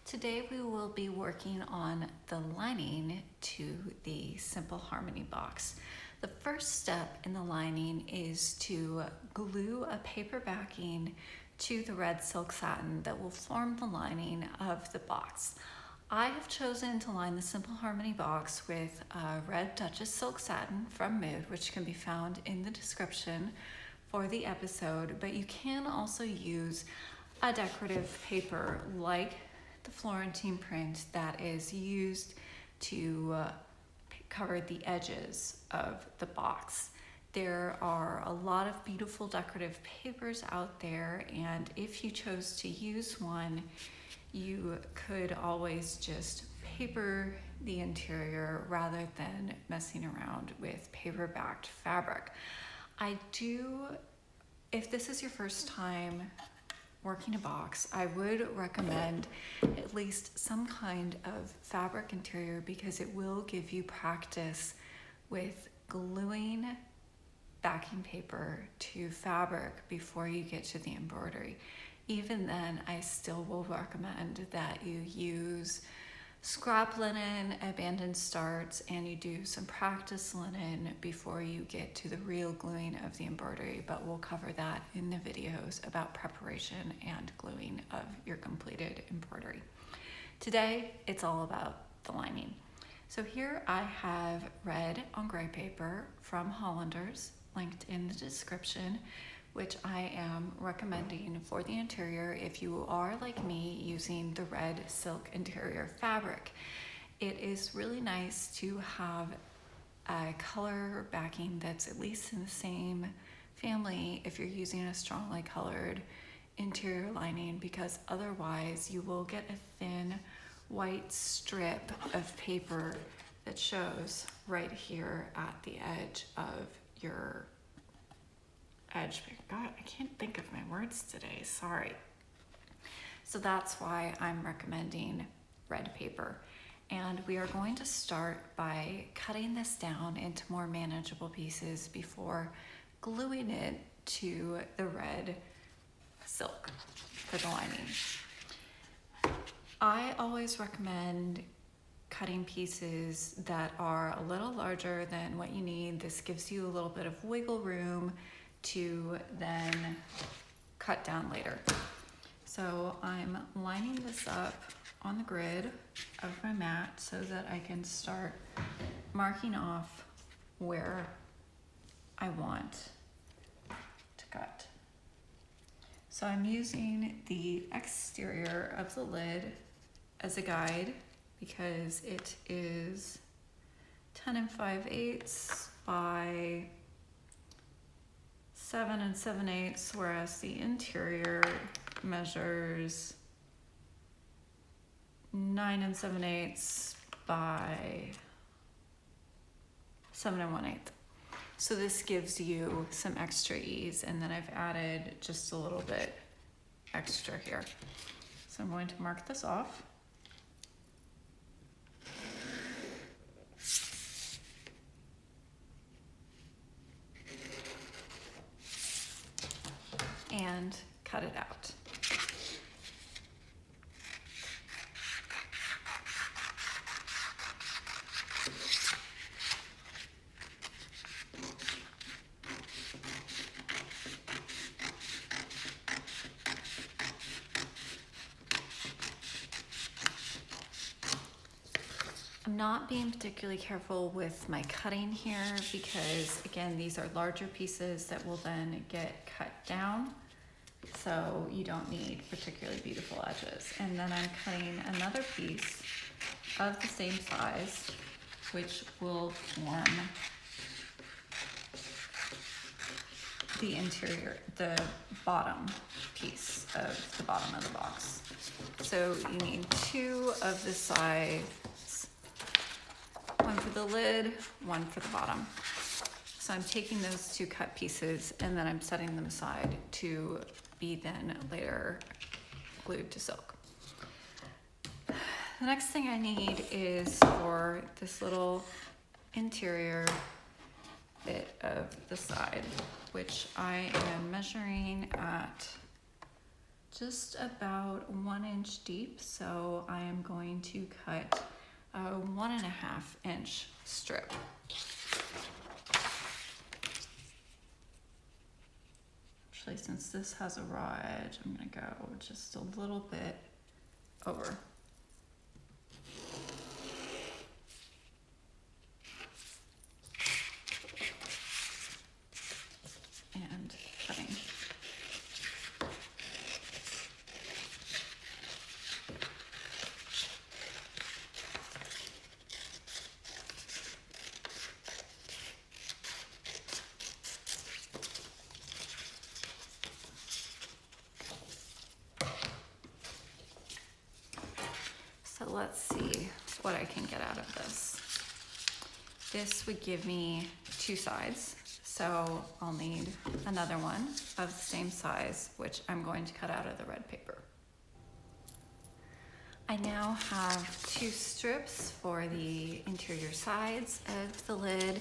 Today we will be working on the lining to the Simple Harmony box. The first step in the lining is to glue a paper backing to the red silk satin that will form the lining of the box. I have chosen to line the Simple Harmony box with red Duchess silk satin from Mood, which can be found in the description for the episode, but you can also use a decorative paper like the Florentine print that is used to cover the edges of the box. There are a lot of beautiful decorative papers out there, and if you chose to use one, you could always just paper the interior rather than messing around with paper-backed fabric. If this is your first time working a box, I would recommend at least some kind of fabric interior because it will give you practice with gluing backing paper to fabric before you get to the embroidery. Even then, I still will recommend that you use scrap linen, abandoned starts, and you do some practice linen before you get to the real gluing of the embroidery, but we'll cover that in the videos about preparation and gluing of your completed embroidery. Today, it's all about the lining. So here I have red on gray paper from Hollanders, linked in the description, which I am recommending for the interior if you are like me using the red silk interior fabric. It is really nice to have a color backing that's at least in the same family if you're using a strongly colored interior lining, because otherwise you will get a thin white strip of paper that shows right here at the edge of your edge. God, I can't think of my words today, sorry. So that's why I'm recommending red paper. And we are going to start by cutting this down into more manageable pieces before gluing it to the red silk for the lining. I always recommend cutting pieces that are a little larger than what you need. This gives you a little bit of wiggle room to then cut down later. So I'm lining this up on the grid of my mat so that I can start marking off where I want to cut. So I'm using the exterior of the lid as a guide because it is 10 5/8 by 7 7/8, whereas the interior measures 9 7/8 by 7 1/8. So this gives you some extra ease, and then I've added just a little bit extra here. So I'm going to mark this off. And cut it out. I'm not being particularly careful with my cutting here because, again, these are larger pieces that will then get cut down. So you don't need particularly beautiful edges. And then I'm cutting another piece of the same size, which will form the interior, the bottom piece of the bottom of the box. So you need two of the sides, one for the lid, one for the bottom. So I'm taking those two cut pieces and then I'm setting them aside to be then later glued to silk. The next thing I need is for this little interior bit of the side, which I am measuring at just about 1 inch deep. So I am going to cut a 1.5 inch strip. Actually, since this has a raw edge, I'm gonna go just a little bit over. And cutting. So let's see what I can get out of this. This would give me 2 sides, so I'll need another one of the same size, which I'm going to cut out of the red paper. I now have 2 strips for the interior sides of the lid,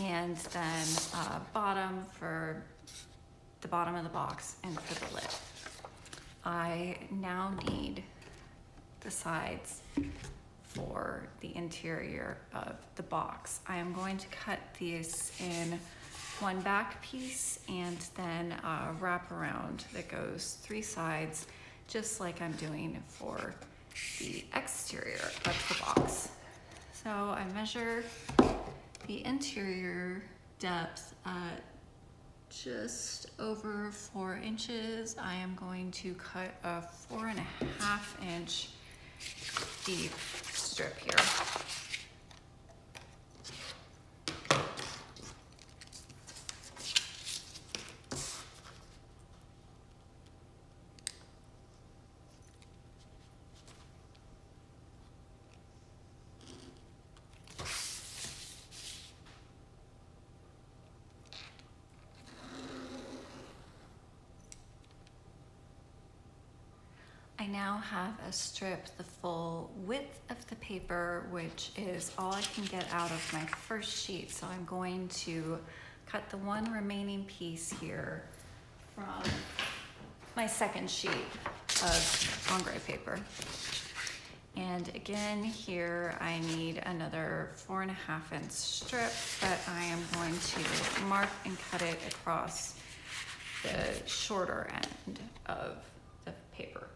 and then a bottom for the bottom of the box and for the lid. I now need the sides for the interior of the box. I am going to cut these in one back piece and then a wraparound that goes 3 sides, just like I'm doing for the exterior of the box. So I measure the interior depth at just over 4 inches. I am going to cut a 4.5 inch deep strip here. I now have a strip the full width of the paper, which is all I can get out of my first sheet. So I'm going to cut the one remaining piece here from my second sheet of ombre paper. And again, here I need another 4.5 inch strip, but I am going to mark and cut it across the shorter end of the paper.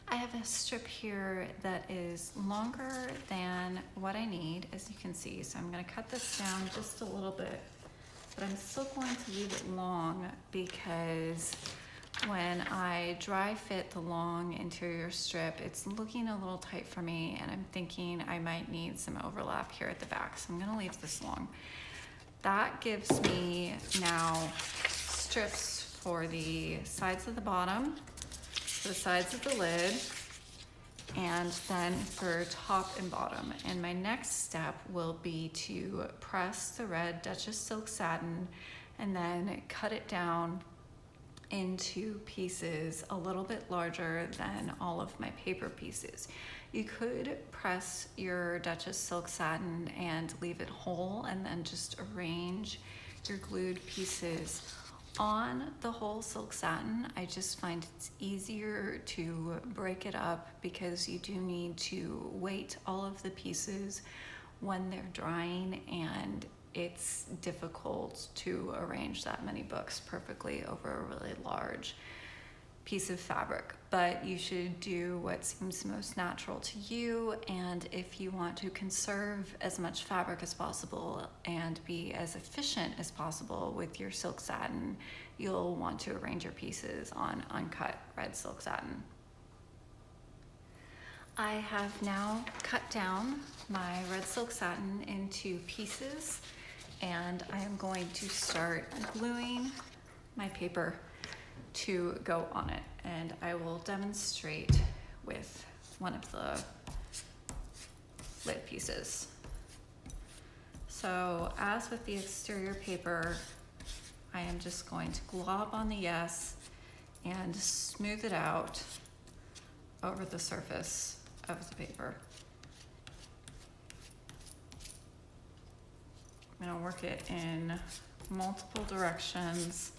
I have a strip here that is longer than what I need, as you can see. So I'm going to cut this down just a little bit, but I'm still going to leave it long because when I dry fit the long interior strip, it's looking a little tight for me, and I'm thinking I might need some overlap here at the back. So I'm going to leave this long. That gives me now strips for the sides of the bottom, the sides of the lid, and then for top and bottom. And my next step will be to press the red Duchess silk satin and then cut it down into pieces a little bit larger than all of my paper pieces. You could press your Duchess silk satin and leave it whole and then just arrange your glued pieces on the whole silk satin. I just find it's easier to break it up because you do need to weight all of the pieces when they're drying, and it's difficult to arrange that many books perfectly over a really large piece of fabric. But you should do what seems most natural to you, and if you want to conserve as much fabric as possible and be as efficient as possible with your silk satin, you'll want to arrange your pieces on uncut red silk satin. I have now cut down my red silk satin into pieces, and I am going to start gluing my paper to go on it, and I will demonstrate with one of the lid pieces. So as with the exterior paper, I am just going to glob on the yes and smooth it out over the surface of the paper. I'm going to work it in multiple directions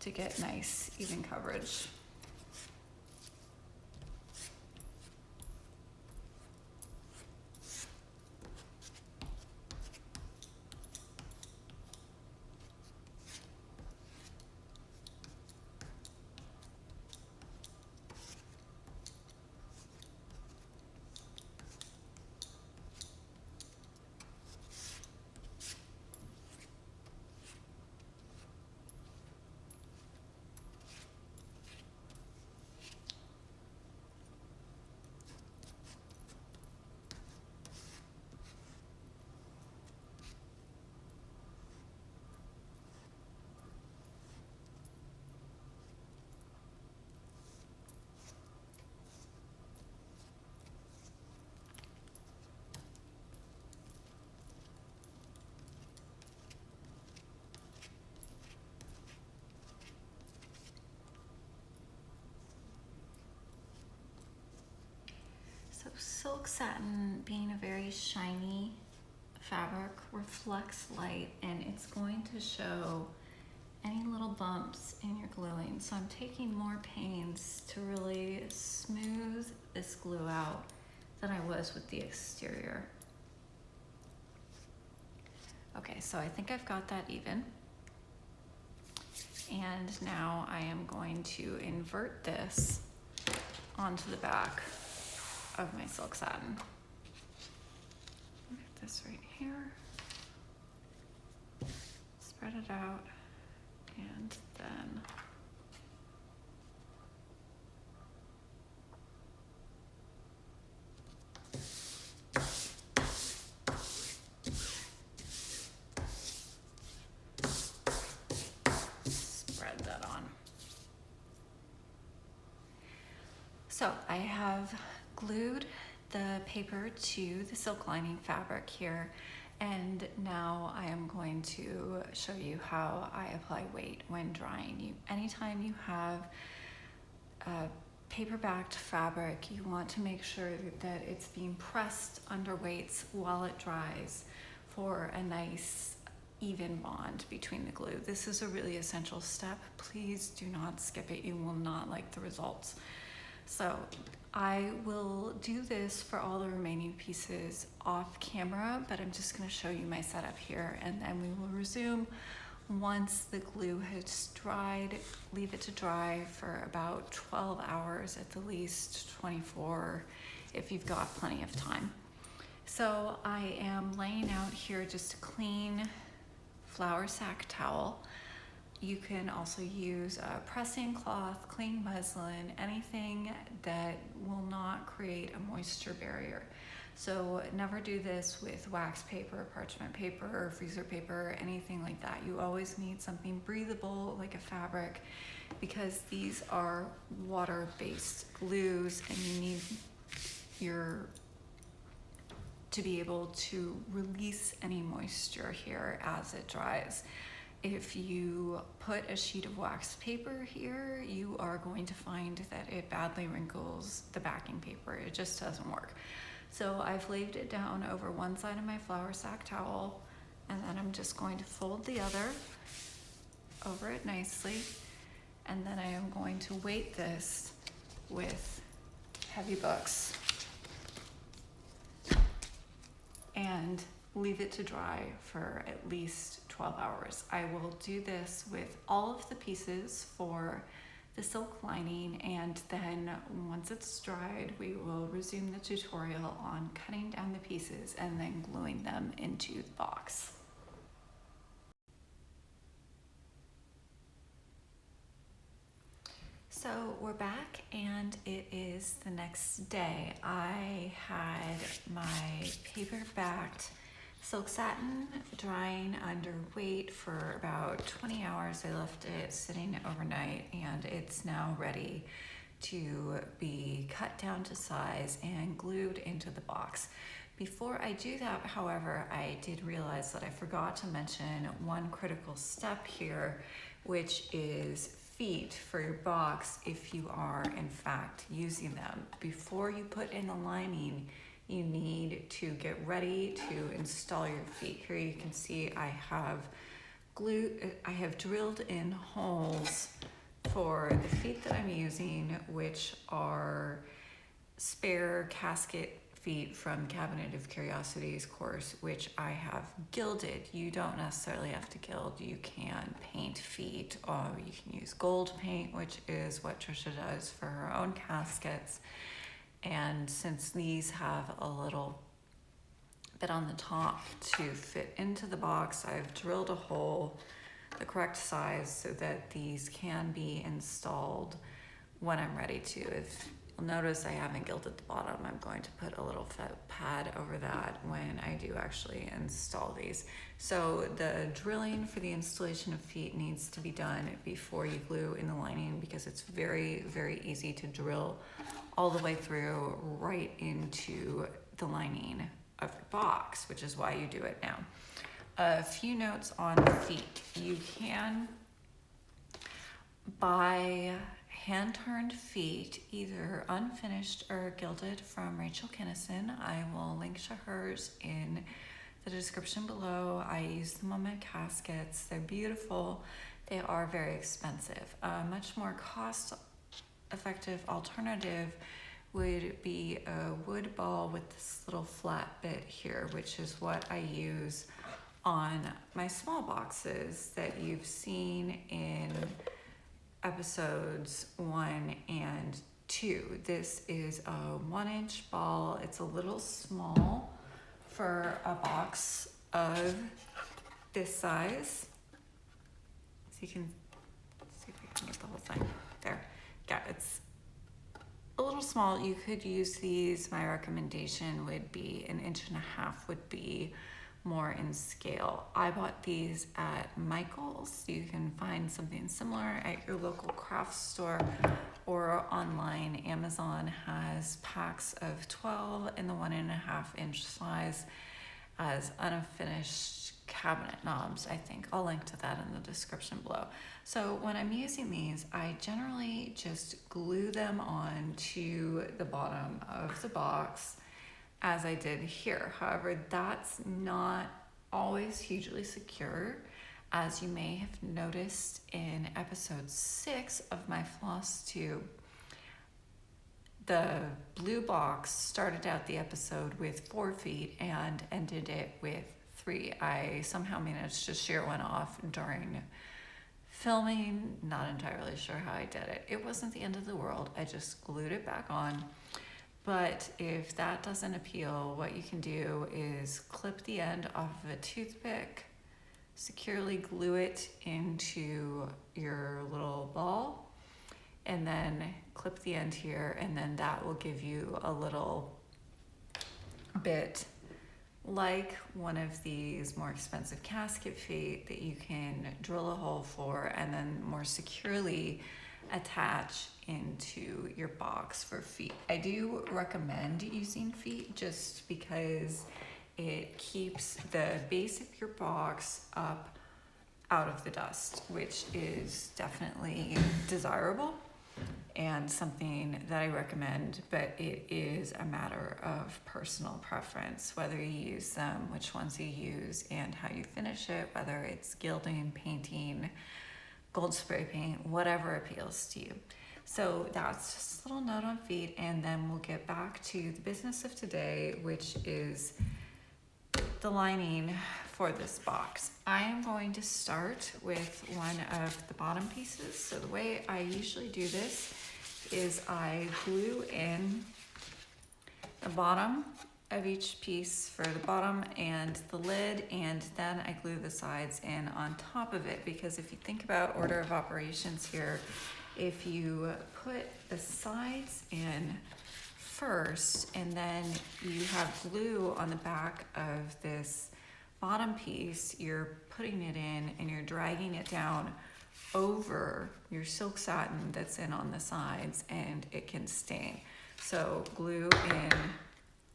to get nice, even coverage. So silk satin, being a very shiny fabric, reflects light, and it's going to show any little bumps in your gluing. So I'm taking more pains to really smooth this glue out than I was with the exterior. Okay, so I think I've got that even. And now I am going to invert this onto the back of my silk satin. Get this right here. Spread it out, and then spread that on. So I have glued the paper to the silk lining fabric here, and now I am going to show you how I apply weight when drying. Anytime you have a paper-backed fabric, you want to make sure that it's being pressed under weights while it dries for a nice even bond between the glue. This is a really essential step. Please do not skip it. You will not like the results. So I will do this for all the remaining pieces off camera, but I'm just going to show you my setup here, and then we will resume once the glue has dried. Leave it to dry for about 12 hours at the least, 24 if you've got plenty of time. So I am laying out here just a clean flour sack towel. You can also use a pressing cloth, clean muslin, anything that will not create a moisture barrier. So never do this with wax paper, parchment paper, freezer paper, anything like that. You always need something breathable like a fabric, because these are water-based glues, and you need to be able to release any moisture here as it dries. If you put a sheet of wax paper here, you are going to find that it badly wrinkles the backing paper. It just doesn't work. So I've laid it down over one side of my flour sack towel, and then I'm just going to fold the other over it nicely, and then I am going to weight this with heavy books and leave it to dry for at least 12 hours. I will do this with all of the pieces for the silk lining, and then once it's dried, we will resume the tutorial on cutting down the pieces and then gluing them into the box. So we're back, and it is the next day. I had my paper-backed silk satin drying under weight for about 20 hours. I left it sitting overnight, and it's now ready to be cut down to size and glued into the box. Before I do that, however, I did realize that I forgot to mention one critical step here, which is feet for your box if you are in fact using them. Before you put in the lining, you need to get ready to install your feet. Here you can see I have I have drilled in holes for the feet that I'm using, which are spare casket feet from Cabinet of Curiosities course, which I have gilded. You don't necessarily have to gild. You can paint feet, or you can use gold paint, which is what Trisha does for her own caskets. And since these have a little bit on the top to fit into the box, I've drilled a hole the correct size so that these can be installed when I'm ready to. If you'll notice, I haven't gilded the bottom. I'm going to put a little pad over that when I do actually install these. So the drilling for the installation of feet needs to be done before you glue in the lining, because it's very, very easy to drill all the way through right into the lining of your box, which is why you do it now. A few notes on feet. You can buy hand-turned feet, either unfinished or gilded, from Rachel Kinnison. I will link to hers in the description below. I use them on my caskets. They're beautiful. They are very expensive. A much more cost-effective alternative would be a wood ball with this little flat bit here, which is what I use on my small boxes that you've seen in episodes 1 and 2. This is a 1-inch ball. It's a little small for a box of this size. So you can see if I can get the whole thing there. Yeah, it's a little small. You could use these. My recommendation would be 1.5 inches would be more in scale. I bought these at Michael's. You can find something similar at your local craft store or online. Amazon has packs of 12 in the 1.5-inch size as unfinished cabinet knobs, I think. I'll link to that in the description below. So when I'm using these, I generally just glue them on to the bottom of the box, as I did here. However, that's not always hugely secure. As you may have noticed in episode 6 of my floss tube, the blue box started out the episode with 4 feet and ended it with 3. I somehow managed to shear one off during filming. Not entirely sure how I did it. It wasn't the end of the world. I just glued it back on. But if that doesn't appeal, what you can do is clip the end off of a toothpick, securely glue it into your little ball, and then clip the end here, and then that will give you a little bit like one of these more expensive casket feet that you can drill a hole for and then more securely attach into your box for feet. I do recommend using feet just because it keeps the base of your box up out of the dust, which is definitely desirable and something that I recommend, but it is a matter of personal preference, whether you use them, which ones you use, and how you finish it, whether it's gilding, painting, gold spray paint, whatever appeals to you. So that's just a little note on feet, and then we'll get back to the business of today, which is the lining for this box. I am going to start with one of the bottom pieces. So the way I usually do this is I glue in the bottom of each piece for the bottom and the lid, and then I glue the sides in on top of it, because if you think about order of operations here, if you put the sides in first and then you have glue on the back of this bottom piece, you're putting it in and you're dragging it down over your silk satin that's in on the sides, and it can stain. So glue in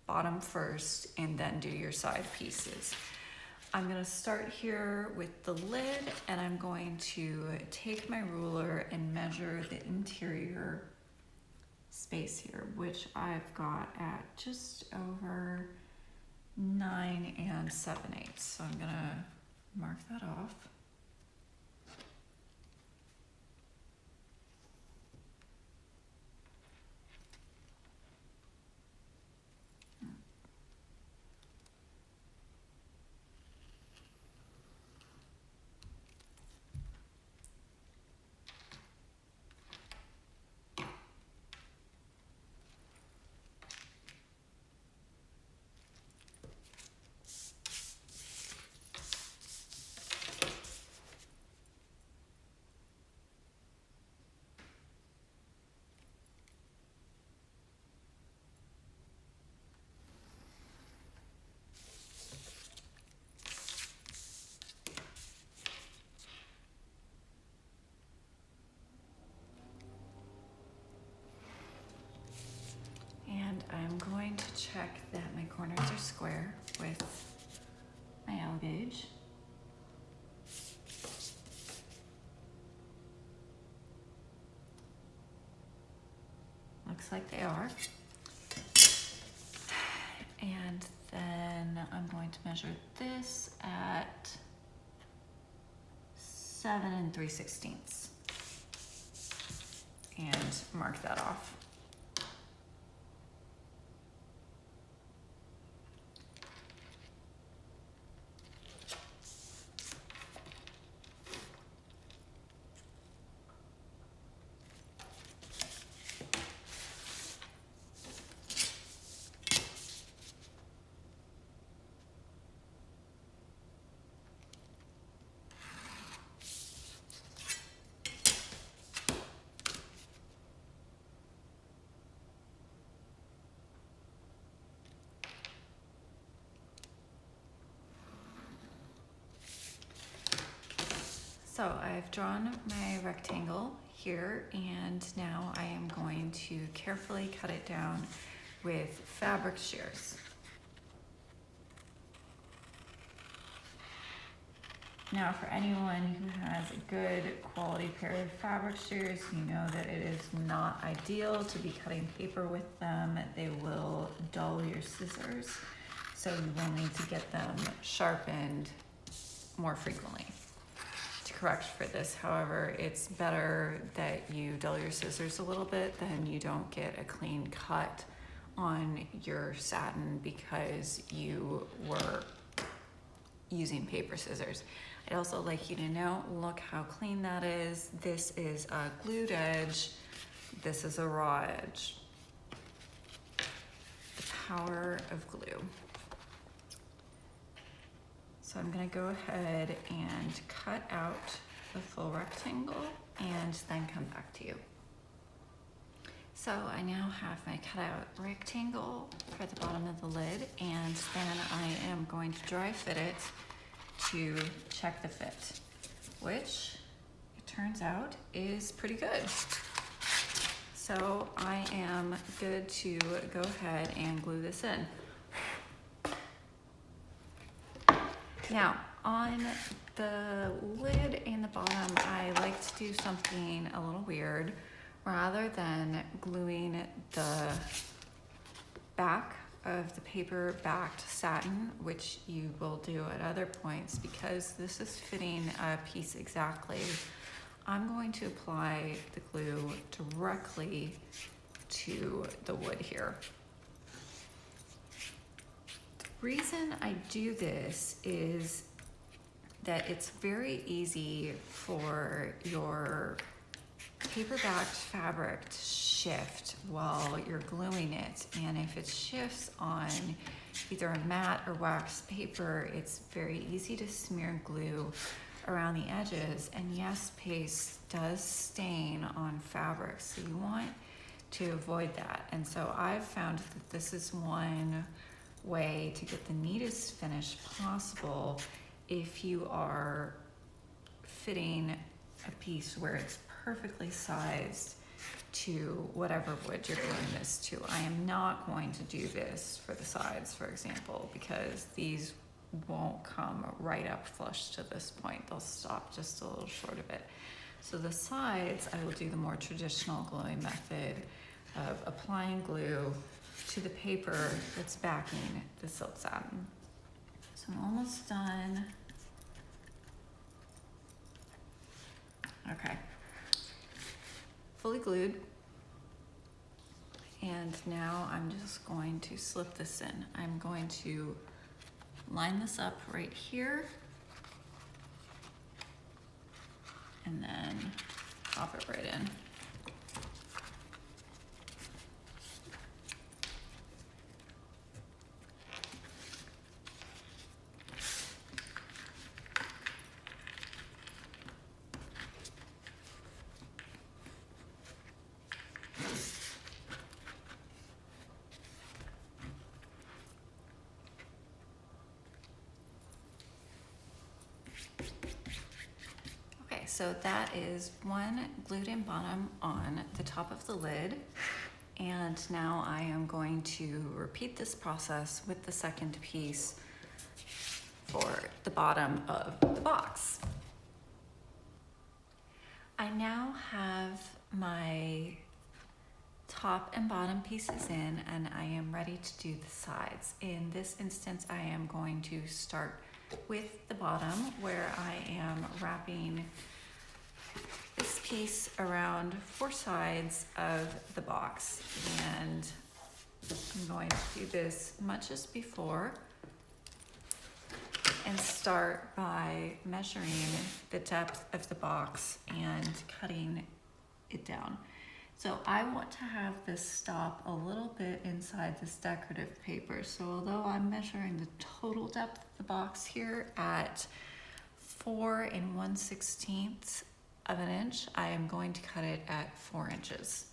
bottom first and then do your side pieces. I'm going to start here with the lid, and I'm going to take my ruler and measure the interior space here, which I've got at just over 9 7/8. So I'm going to mark that off. I'm going to check that my corners are square with my L gauge. Looks like they are. And then I'm going to measure this at 7 3/16 and mark that off. So I've drawn my rectangle here, and now I am going to carefully cut it down with fabric shears. Now for anyone who has a good quality pair of fabric shears, you know that it is not ideal to be cutting paper with them. They will dull your scissors, so you will need to get them sharpened more frequently. To correct for this, however, it's better that you dull your scissors a little bit than you don't get a clean cut on your satin because you were using paper scissors. I'd also like you to know, look how clean that is. This is a glued edge. This is a raw edge. The power of glue. So I'm gonna go ahead and cut out the full rectangle and then come back to you. So I now have my cutout rectangle for the bottom of the lid, and then I am going to dry fit it to check the fit, which it turns out is pretty good. So I am good to go ahead and glue this in. Now, on the lid and the bottom, I like to do something a little weird. Rather than gluing the back of the paper backed satin, which you will do at other points, because this is fitting a piece exactly, I'm going to apply the glue directly to the wood here. The reason I do this is that it's very easy for your paper-backed fabric to shift while you're gluing it, and if it shifts on either a matte or wax paper, it's very easy to smear glue around the edges, and yes, paste does stain on fabric, so you want to avoid that. And so I've found that this is one way to get the neatest finish possible if you are fitting a piece where it's perfectly sized to whatever wood you're gluing this to. I am not going to do this for the sides, for example, because these won't come right up flush to this point. They'll stop just a little short of it. So the sides, I will do the more traditional gluing method of applying glue to the paper that's backing the silk satin. So I'm almost done. Okay. Fully glued. And now I'm just going to slip this in. I'm going to line this up right here and then pop it right in. So that is one glued in bottom on the top of the lid, And now I am going to repeat this process with the second piece for the bottom of the box. I now have my top and bottom pieces in, and I am ready to do the sides. In this instance, I am going to start with the bottom, where I am wrapping this piece around 4 sides of the box. And I'm going to do this much as before and start by measuring the depth of the box and cutting it down. So I want to have this stop a little bit inside this decorative paper. So although I'm measuring the total depth of the box here at 4 1/16 of an inch, I am going to cut it at 4 inches.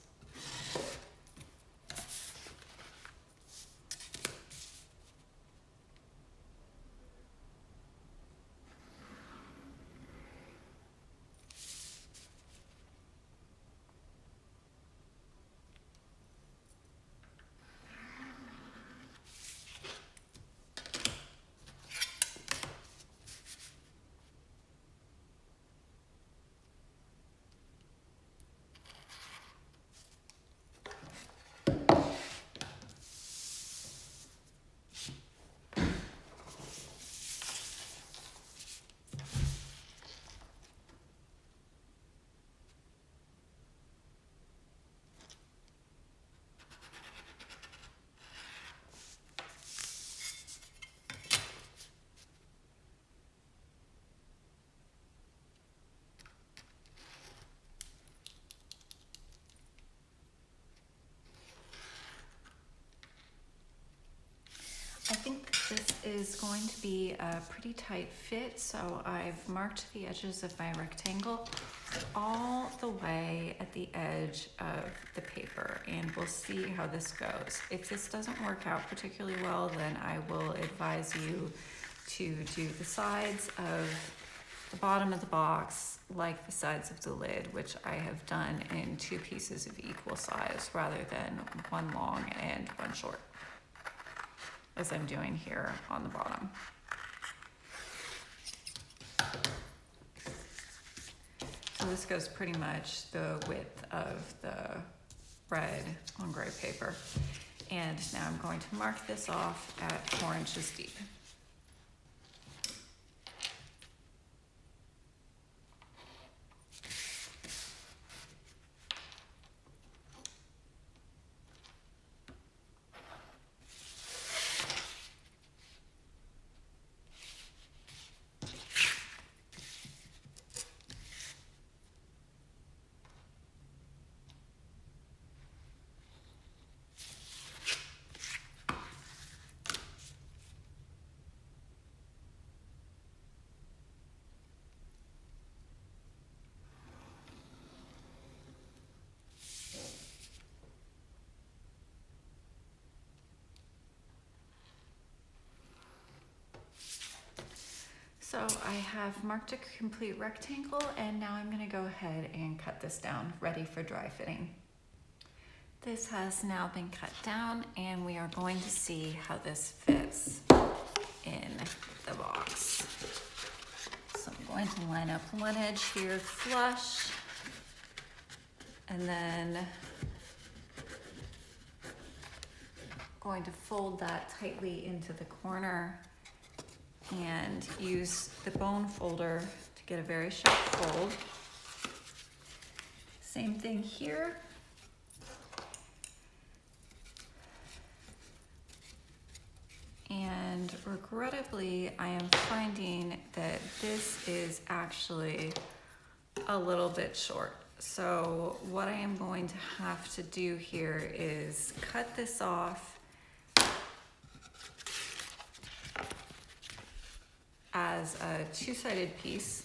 I think this is going to be a pretty tight fit, so I've marked the edges of my rectangle all the way at the edge of the paper, and we'll see how this goes. If this doesn't work out particularly well, then I will advise you to do the sides of the bottom of the box like the sides of the lid, which I have done in 2 pieces of equal size rather than one long and one short, as I'm doing here on the bottom. So this goes pretty much the width of the red on gray paper. And now I'm going to mark this off at 4 inches deep. So I have marked a complete rectangle, and now I'm going to go ahead and cut this down, ready for dry fitting. This has now been cut down, and we are going to see how this fits in the box. So I'm going to line up one edge here flush, and then going to fold that tightly into the corner and use the bone folder to get a very sharp fold. Same thing here. And regrettably, I am finding that this is actually a little bit short. So what I am going to have to do here is cut this off as a 2-sided piece.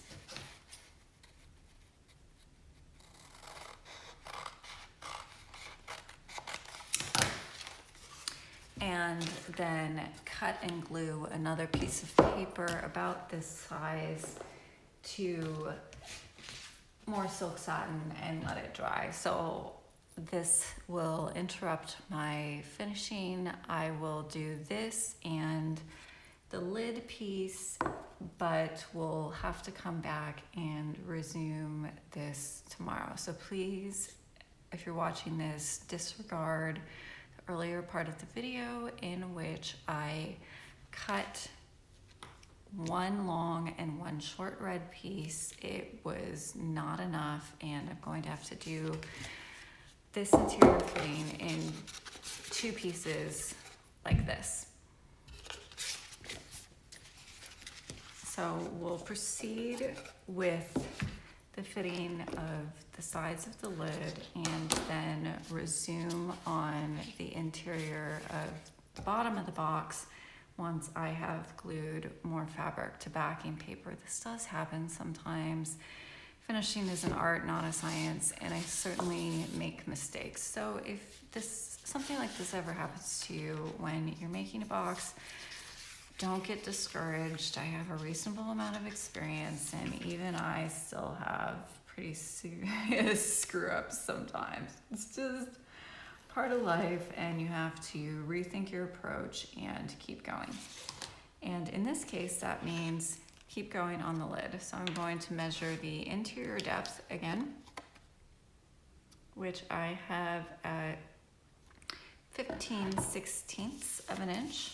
And then cut and glue another piece of paper about this size to more silk satin and let it dry. So this will interrupt my finishing. I will do this and the lid piece, but we'll have to come back and resume this tomorrow. So please, if you're watching this, disregard the earlier part of the video in which I cut one long and one short red piece. It was not enough, and I'm going to have to do this interior fitting in two pieces like this. So we'll proceed with the fitting of the sides of the lid and then resume on the interior of the bottom of the box once I have glued more fabric to backing paper. This does happen sometimes. Finishing is an art, not a science, and I certainly make mistakes. So if something like this ever happens to you when you're making a box, don't get discouraged. I have a reasonable amount of experience, and even I still have pretty serious screw-ups sometimes. It's just part of life, and you have to rethink your approach and keep going. And in this case, that means keep going on the lid. So I'm going to measure the interior depth again, which I have at 15/16 of an inch.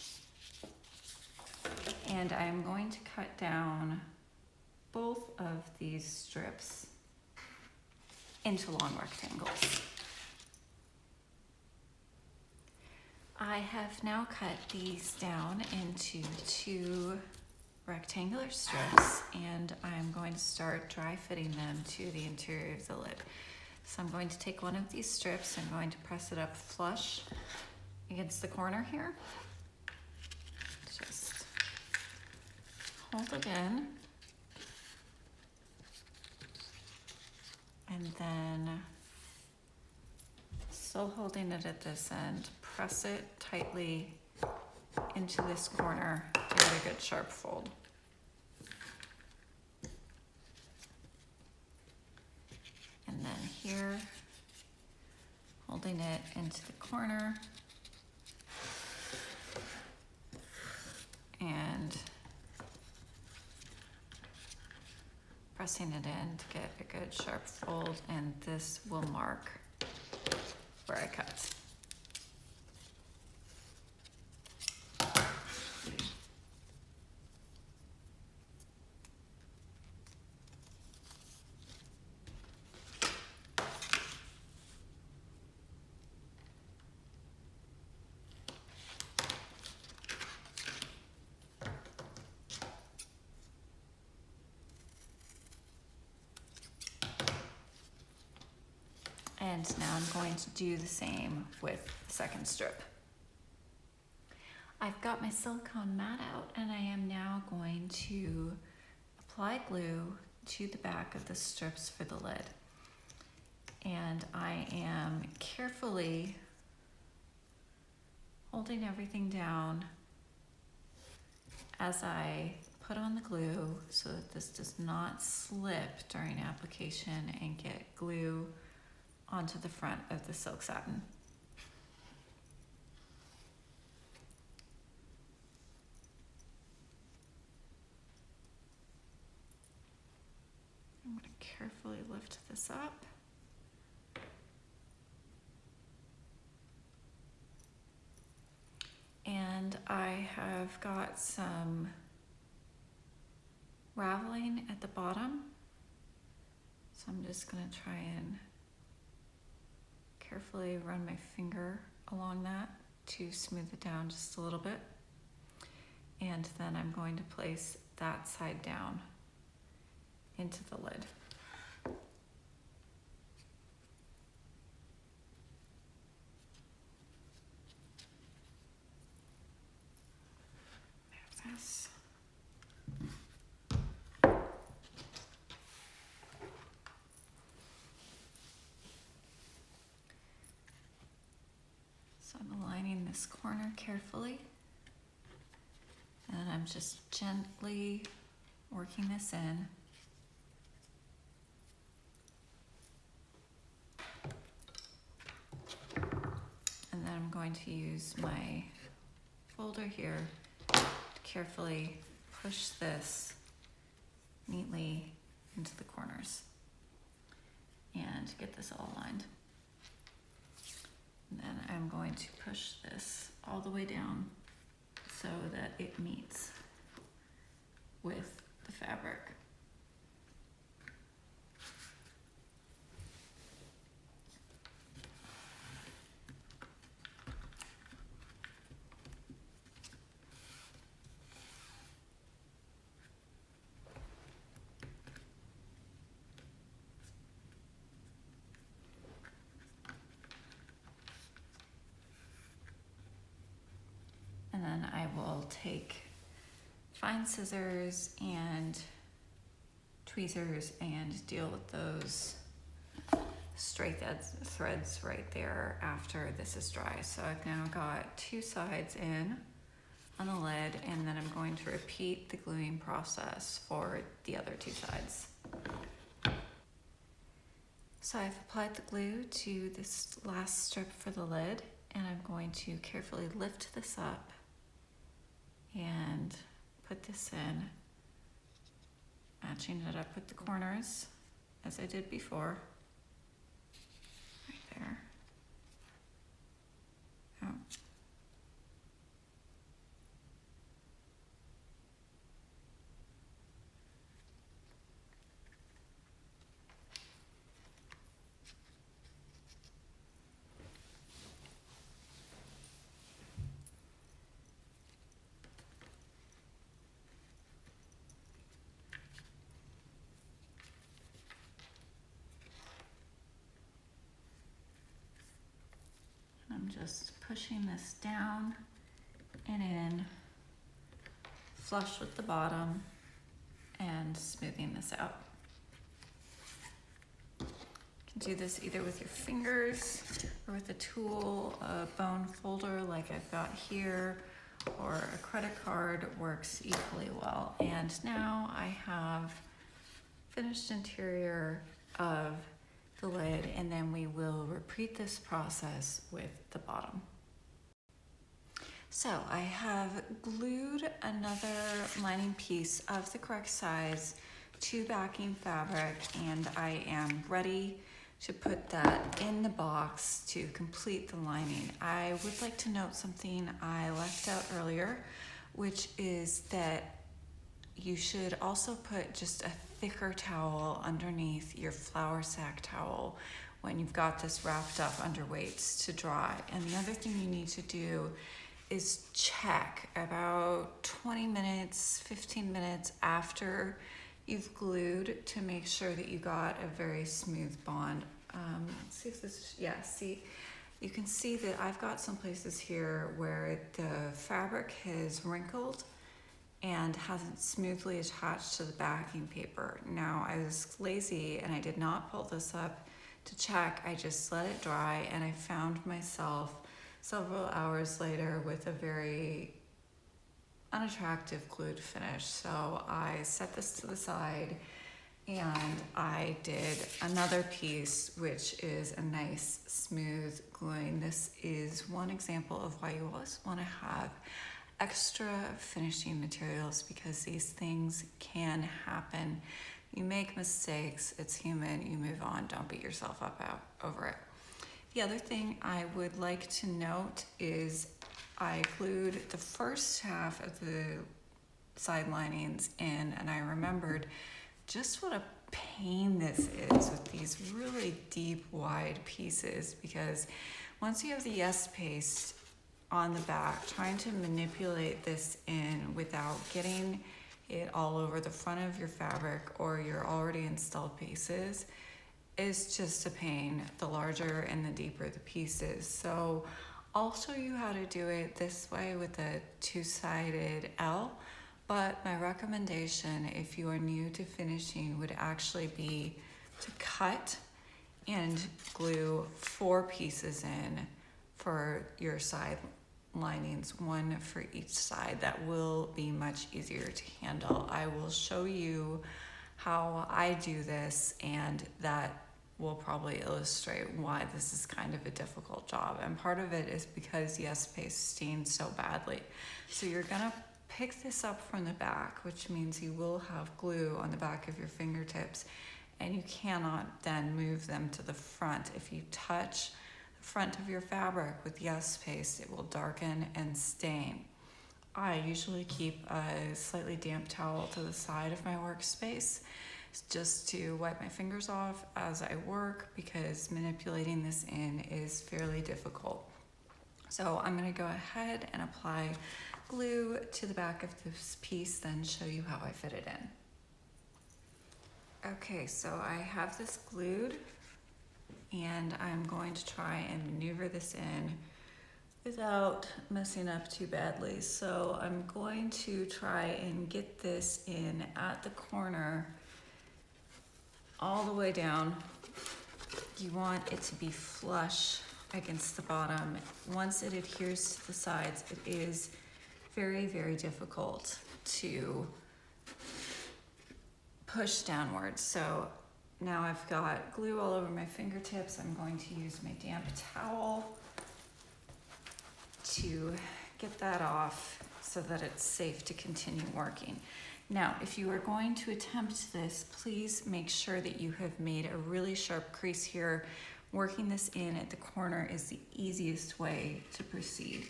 And I'm going to cut down both of these strips into long rectangles. I have now cut these down into two rectangular strips, and I'm going to start dry fitting them to the interior of the lid. So I'm going to take one of these strips, I'm going to press it up flush against the corner here. Just hold it in, and then still holding it at this end, press it tightly into this corner to get a good sharp fold. And then here, holding it into the corner and pressing it in to get a good sharp fold, and this will mark where I cut. And now I'm going to do the same with the second strip. I've got my silicone mat out, and I am now going to apply glue to the back of the strips for the lid. And I am carefully holding everything down as I put on the glue so that this does not slip during application and get glue onto the front of the silk satin. I'm going to carefully lift this up. And I have got some raveling at the bottom. So I'm just going to try and carefully run my finger along that to smooth it down just a little bit. And then I'm going to place that side down into the lid. There's this. So I'm aligning this corner carefully, and I'm just gently working this in. I'm going to use my folder here to carefully push this neatly into the corners and get this all aligned. And then I'm going to push this all the way down so that it meets with the fabric. And then I will take fine scissors and tweezers and deal with those stray threads right there after this is dry. So I've now got two sides in on the lid, and then I'm going to repeat the gluing process for the other two sides. So I've applied the glue to this last strip for the lid, and I'm going to carefully lift this up and put this in, matching it up with the corners as I did before, right there. Oh. I'm just pushing this down and in, flush with the bottom, and smoothing this out. You can do this either with your fingers or with a tool, a bone folder like I've got here, or a credit card works equally well. And now I have finished interior of the lid, and then we will repeat this process with the bottom. So I have glued another lining piece of the correct size to backing fabric, and I am ready to put that in the box to complete the lining. I would like to note something I left out earlier, which is that you should also put just a thicker towel underneath your flour sack towel when you've got this wrapped up under weights to dry. And the other thing you need to do is check about 20 minutes, 15 minutes after you've glued to make sure that you got a very smooth bond. Let's see if this, yeah, see, you can see that I've got some places here where the fabric has wrinkled and hasn't smoothly attached to the backing paper. Now, I was lazy and I did not pull this up to check. I just let it dry, and I found myself several hours later with a very unattractive glued finish. So I set this to the side, and I did another piece, which is a nice smooth gluing. This is one example of why you always want to have extra finishing materials, because these things can happen. You make mistakes, it's human, you move on, don't beat yourself up over it. The other thing I would like to note is I glued the first half of the side linings in, and I remembered just what a pain this is with these really deep, wide pieces, because once you have the yes paste on the back, trying to manipulate this in without getting it all over the front of your fabric or your already installed pieces is just a pain, the larger and the deeper the pieces. So I'll show you how to do it this way with a two-sided L, but my recommendation if you are new to finishing would actually be to cut and glue 4 pieces in for your side linings, 1 for each side. That will be much easier to handle. I will show you how I do this, and that will probably illustrate why this is kind of a difficult job. And part of it is because yes paste stains so badly. So you're gonna pick this up from the back, which means you will have glue on the back of your fingertips, and you cannot then move them to the front. If you touch the front of your fabric with yes paste, it will darken and stain. I usually keep a slightly damp towel to the side of my workspace just to wipe my fingers off as I work, because manipulating this in is fairly difficult. So I'm going to go ahead and apply glue to the back of this piece, then show you how I fit it in. Okay, so I have this glued, and I'm going to try and maneuver this in without messing up too badly. So I'm going to try and get this in at the corner all the way down. You want it to be flush against the bottom. Once it adheres to the sides, it is very, very difficult to push downwards. So now I've got glue all over my fingertips. I'm going to use my damp towel to get that off so that it's safe to continue working. Now, if you are going to attempt this, please make sure that you have made a really sharp crease here. Working this in at the corner is the easiest way to proceed.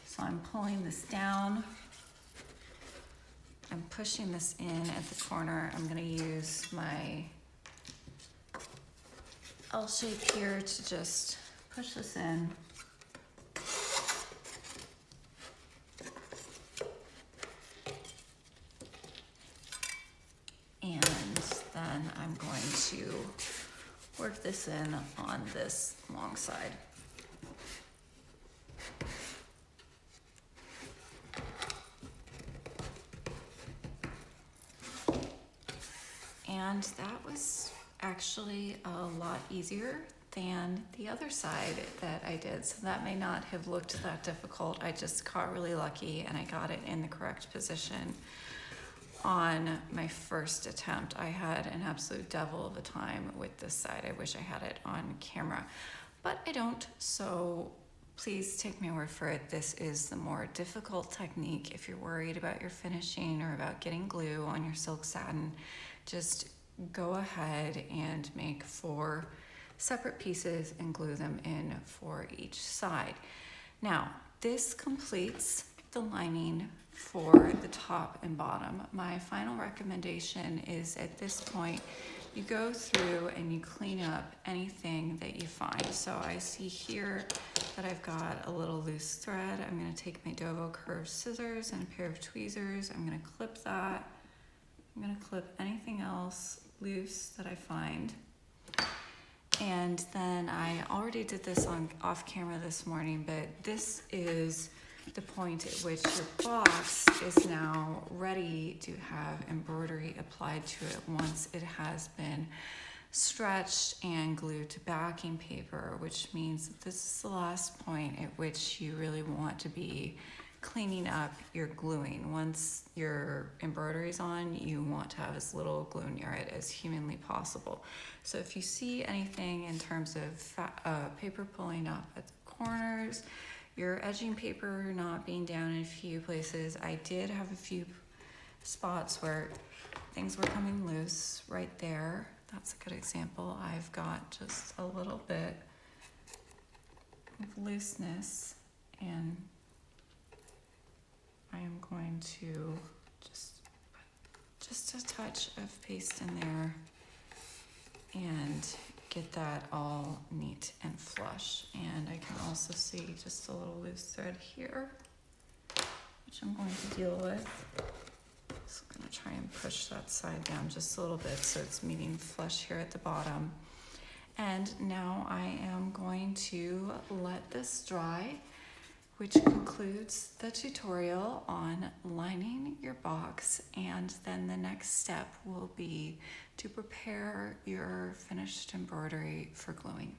So I'm pulling this down. I'm pushing this in at the corner. I'm gonna use my L shape here to just push this in. And then I'm going to work this in on this long side. And that was actually a lot easier than the other side that I did. So that may not have looked that difficult. I just got really lucky and I got it in the correct position on my first attempt. I had an absolute devil of a time with this side. I wish I had it on camera, but I don't. So please take my word for it. This is the more difficult technique. If you're worried about your finishing or about getting glue on your silk satin, just go ahead and make 4 separate pieces and glue them in for each side. Now, this completes the lining for the top and bottom. My final recommendation is at this point, you go through and you clean up anything that you find. So I see here that I've got a little loose thread. I'm gonna take my Dovo curved scissors and a pair of tweezers. I'm gonna clip that. I'm gonna clip anything else loose that I find. And then I already did this off camera this morning, but this is the point at which your box is now ready to have embroidery applied to it once it has been stretched and glued to backing paper, which means that this is the last point at which you really want to be cleaning up your gluing. Once your embroidery is on, you want to have as little glue near it as humanly possible. So if you see anything in terms of paper pulling up at the corners, your edging paper not being down in a few places, I did have a few spots where things were coming loose right there. That's a good example. I've got just a little bit of looseness, and I am going to just a touch of paste in there and get that all neat and flush. And I can also see just a little loose thread here, which I'm going to deal with. So I'm gonna try and push that side down just a little bit so it's meeting flush here at the bottom. And now I am going to let this dry, which concludes the tutorial on lining your box. And then the next step will be to prepare your finished embroidery for gluing.